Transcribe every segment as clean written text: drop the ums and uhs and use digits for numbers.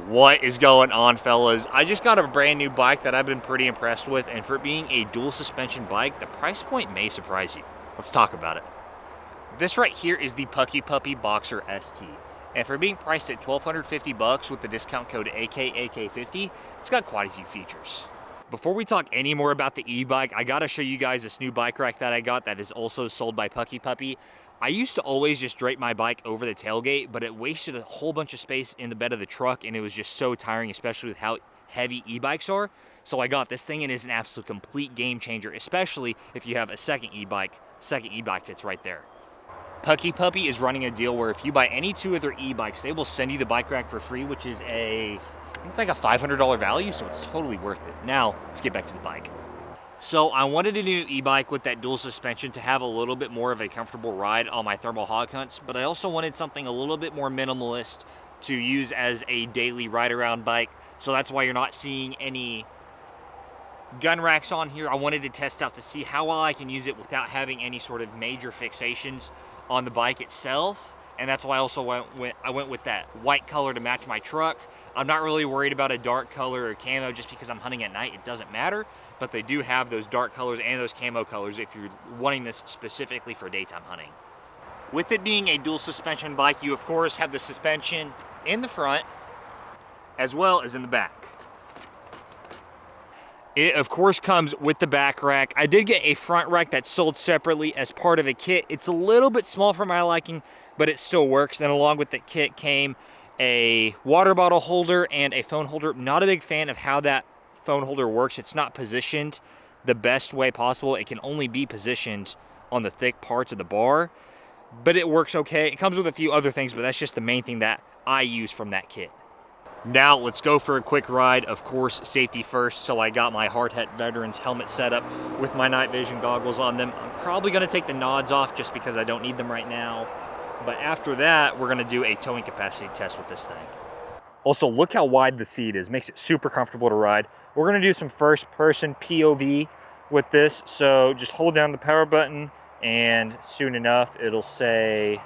What is going on, fellas? I just got a brand new bike that I've been pretty impressed with, and for being a dual suspension bike, the price point may surprise you. Let's talk about it. This right here is the Puckipuppy Boxer ST, and for being priced at $1,250 with the discount code AK50, it's got quite a few features. Before we talk any more about the e-bike, I gotta show you guys this new bike rack that I got that is also sold by Puckipuppy. I used to always just drape my bike over the tailgate, but it wasted a whole bunch of space in the bed of the truck, and it was just so tiring, especially with how heavy e-bikes are. So I got this thing, and it's an absolute complete game changer, especially if you have a second e-bike. Second e-bike fits right there. Puckipuppy is running a deal where if you buy any two of their e-bikes, they will send you the bike rack for free, which is it's like a $500 value, so it's totally worth it. Now, let's get back to the bike. So I wanted a new e-bike with that dual suspension to have a little bit more of a comfortable ride on my thermal hog hunts, but I also wanted something a little bit more minimalist to use as a daily ride around bike. So that's why you're not seeing any gun racks on here. I wanted to test out to see how well I can use it without having any sort of major fixations on the bike itself. And that's why I also went with that white color to match my truck. I'm not really worried about a dark color or camo just because I'm hunting at night. It doesn't matter, but they do have those dark colors and those camo colors if you're wanting this specifically for daytime hunting. With it being a dual suspension bike, you of course have the suspension in the front as well as in the back. It of course comes with the back rack. I did get a front rack that's sold separately as part of a kit. It's a little bit small for my liking, but it still works. Then along with the kit came a water bottle holder and a phone holder. Not a big fan of how that phone holder works. It's not positioned the best way possible. It can only be positioned on the thick parts of the bar, but it works okay. It comes with a few other things, but that's just the main thing that I use from that kit. Now let's go for a quick ride. Of course, safety first, so I got my hard hat veterans helmet set up with my night vision goggles on them. I'm probably gonna take the nods off just because I don't need them right now. But after that, we're gonna do a towing capacity test with this thing. Also, look how wide the seat is. Makes it super comfortable to ride. We're gonna do some first person POV with this. So just hold down the power button and soon enough, it'll say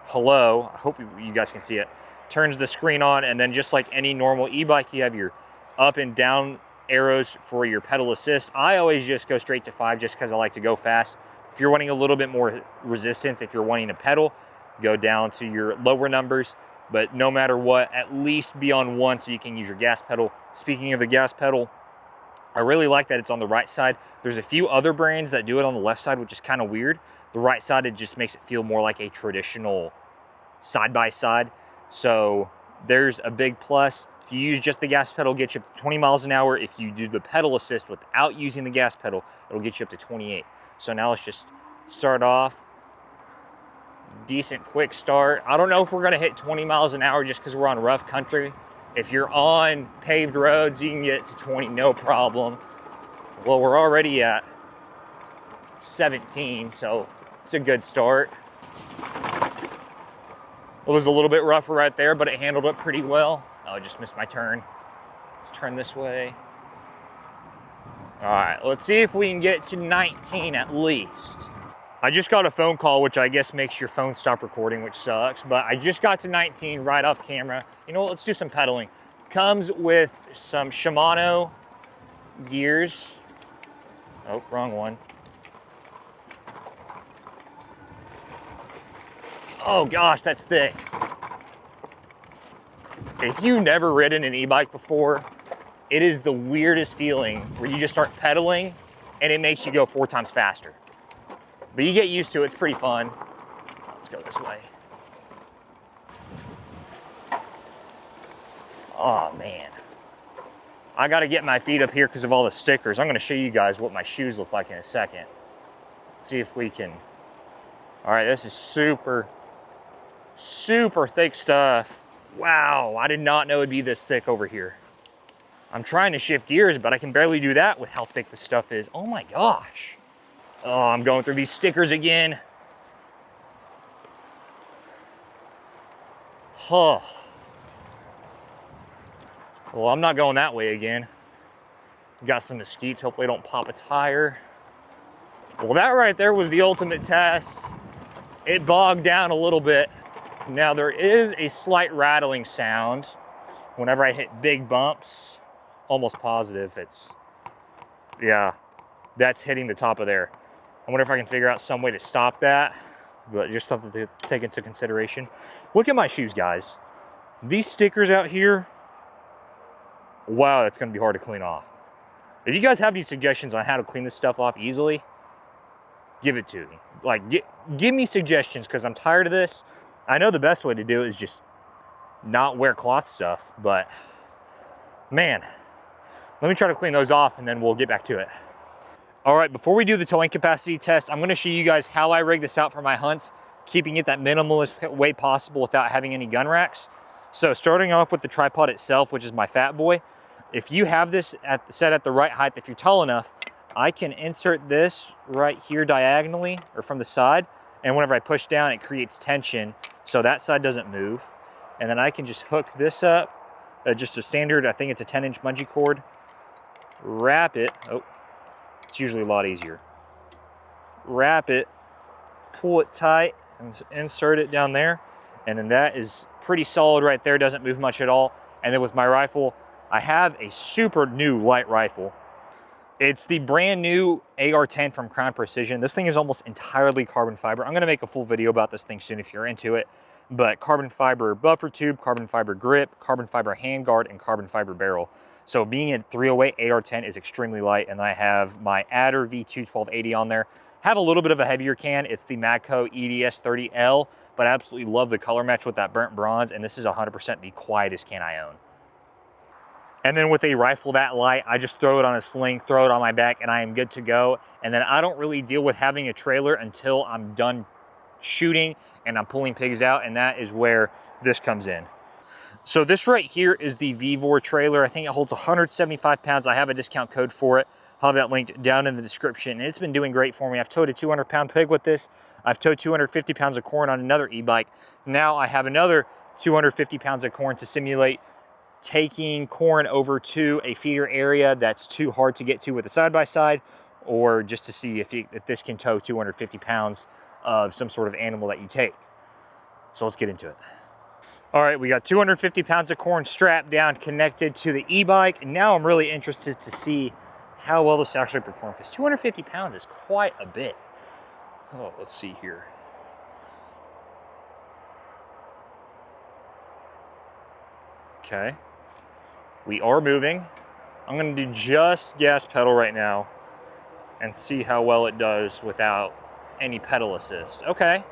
hello. Hopefully you guys can see it. Turns the screen on, and then just like any normal e-bike, you have your up and down arrows for your pedal assist. I always just go straight to 5 just because I like to go fast. If you're wanting a little bit more resistance, if you're wanting to pedal, go down to your lower numbers, but no matter what, at least be on 1 so you can use your gas pedal. Speaking of the gas pedal, I really like that it's on the right side. There's a few other brands that do it on the left side, which is kind of weird. The right side, it just makes it feel more like a traditional side-by-side. So there's a big plus. If you use just the gas pedal, get you up to 20 miles an hour. If you do the pedal assist without using the gas pedal, it'll get you up to 28. So now let's just start off. Decent quick start. I don't know if we're gonna hit 20 miles an hour just because we're on rough country. If you're on paved roads, you can get to 20, no problem. Well, we're already at 17, so it's a good start. It was a little bit rougher right there, but it handled it pretty well. Oh, I just missed my turn. Let's turn this way. All right, let's see if we can get to 19 at least. I just got a phone call, which I guess makes your phone stop recording, which sucks, but I just got to 19 right off camera. You know what, let's do some pedaling. Comes with some Shimano gears. Oh, wrong one. Oh gosh, that's thick. If you've never ridden an e-bike before, it is the weirdest feeling where you just start pedaling and it makes you go 4 times faster. But you get used to it, it's pretty fun. Let's go this way. Oh man. I gotta get my feet up here because of all the stickers. I'm gonna show you guys what my shoes look like in a second. Let's see if we can. All right, this is super thick stuff. Wow, I did not know it'd be this thick over here. I'm trying to shift gears, but I can barely do that with how thick the stuff is. Oh my gosh. Oh, I'm going through these stickers again. Huh. Well, I'm not going that way again. Got some mesquites, hopefully I don't pop a tire. Well, that right there was the ultimate test. It bogged down a little bit. Now there is a slight rattling sound, whenever I hit big bumps, almost positive it's, yeah, that's hitting the top of there. I wonder if I can figure out some way to stop that, but just something to take into consideration. Look at my shoes, guys. These stickers out here, wow, that's gonna be hard to clean off. If you guys have any suggestions on how to clean this stuff off easily, give it to me. Like, give me suggestions, because I'm tired of this. I know the best way to do it is just not wear cloth stuff, but man, let me try to clean those off and then we'll get back to it. All right, before we do the towing capacity test, I'm gonna show you guys how I rig this out for my hunts, keeping it that minimalist way possible without having any gun racks. So starting off with the tripod itself, which is my fat boy. If you have this set at the right height, if you're tall enough, I can insert this right here diagonally or from the side. And whenever I push down, it creates tension. So that side doesn't move. And then I can just hook this up, just a standard, I think it's a 10-inch bungee cord. Wrap it, oh, it's usually a lot easier. Wrap it, pull it tight, and insert it down there. And then that is pretty solid right there, doesn't move much at all. And then with my rifle, I have a super new light rifle. It's the brand new AR-10 from Crown Precision. This thing is almost entirely carbon fiber. I'm gonna make a full video about this thing soon if you're into it. But carbon fiber buffer tube, carbon fiber grip, carbon fiber handguard, and carbon fiber barrel. So being a 308 AR-10 is extremely light, and I have my Adder V2 1280 on there. Have a little bit of a heavier can. It's the Magco EDS 30L, but I absolutely love the color match with that burnt bronze, and this is 100% the quietest can I own. And then with a rifle that light, I just throw it on a sling, throw it on my back, and I am good to go. And then I don't really deal with having a trailer until I'm done shooting and I'm pulling pigs out, and that is where this comes in. So this right here is the Vevor trailer. I think it holds 175 pounds. I have a discount code for it. I'll have that linked down in the description. And it's been doing great for me. I've towed a 200-pound pig with this. I've towed 250 pounds of corn on another e-bike. Now I have another 250 pounds of corn to simulate taking corn over to a feeder area that's too hard to get to with a side-by-side, or just to see if this can tow 250 pounds of some sort of animal that you take. So let's get into it. All right, we got 250 pounds of corn strapped down, connected to the e-bike. And now I'm really interested to see how well this actually performs, because 250 pounds is quite a bit. Oh, let's see here. Okay. We are moving. I'm gonna do just gas pedal right now and see how well it does without any pedal assist. Okay.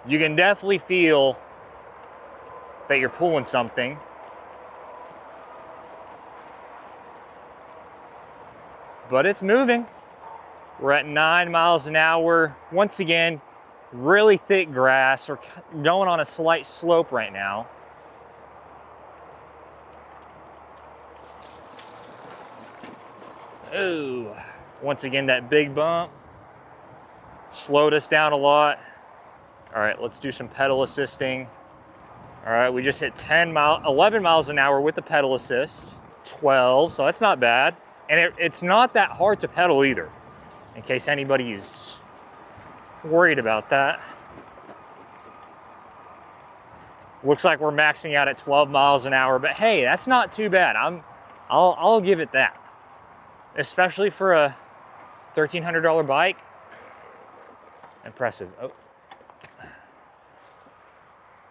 You can definitely feel that you're pulling something. But it's moving. We're at 9 miles an hour. Once again, really thick grass. We're going on a slight slope right now. Ooh, once again, that big bump slowed us down a lot. All right, let's do some pedal assisting. All right, we just hit 11 miles an hour with the pedal assist. 12, so that's not bad. And it's not that hard to pedal either, in case anybody's worried about that. Looks like we're maxing out at 12 miles an hour, but hey, that's not too bad. I'll give it that. Especially for a $1,300 bike. Impressive. Oh.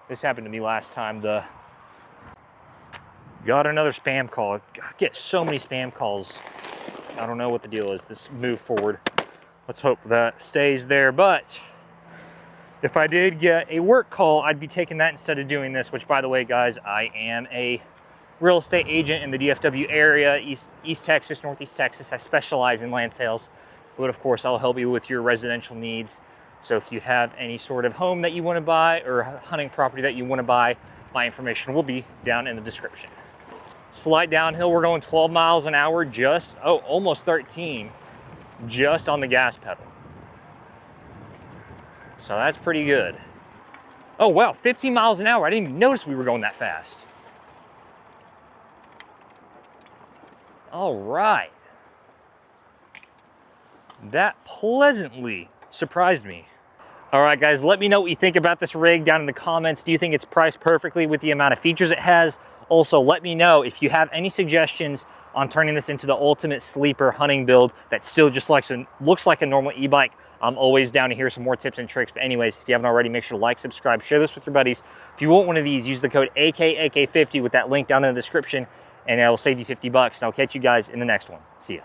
This happened to me last time. Got another spam call. I get so many spam calls. I don't know what the deal is. This move forward. Let's hope that stays there. But if I did get a work call, I'd be taking that instead of doing this, which, by the way, guys, I am a real estate agent in the DFW area, East Texas, Northeast Texas. I specialize in land sales, but of course I'll help you with your residential needs. So if you have any sort of home that you want to buy or hunting property that you want to buy, my information will be down in the description. Slight downhill, we're going 12 miles an hour, almost 13, just on the gas pedal. So that's pretty good. Oh wow, 15 miles an hour. I didn't even notice we were going that fast. All right. That pleasantly surprised me. All right, guys, let me know what you think about this rig down in the comments. Do you think it's priced perfectly with the amount of features it has? Also, let me know if you have any suggestions on turning this into the ultimate sleeper hunting build that still just looks like a normal e-bike. I'm always down to hear some more tips and tricks. But anyways, if you haven't already, make sure to like, subscribe, share this with your buddies. If you want one of these, use the code AK50 with that link down in the description, and it will save you $50. And I'll catch you guys in the next one. See ya.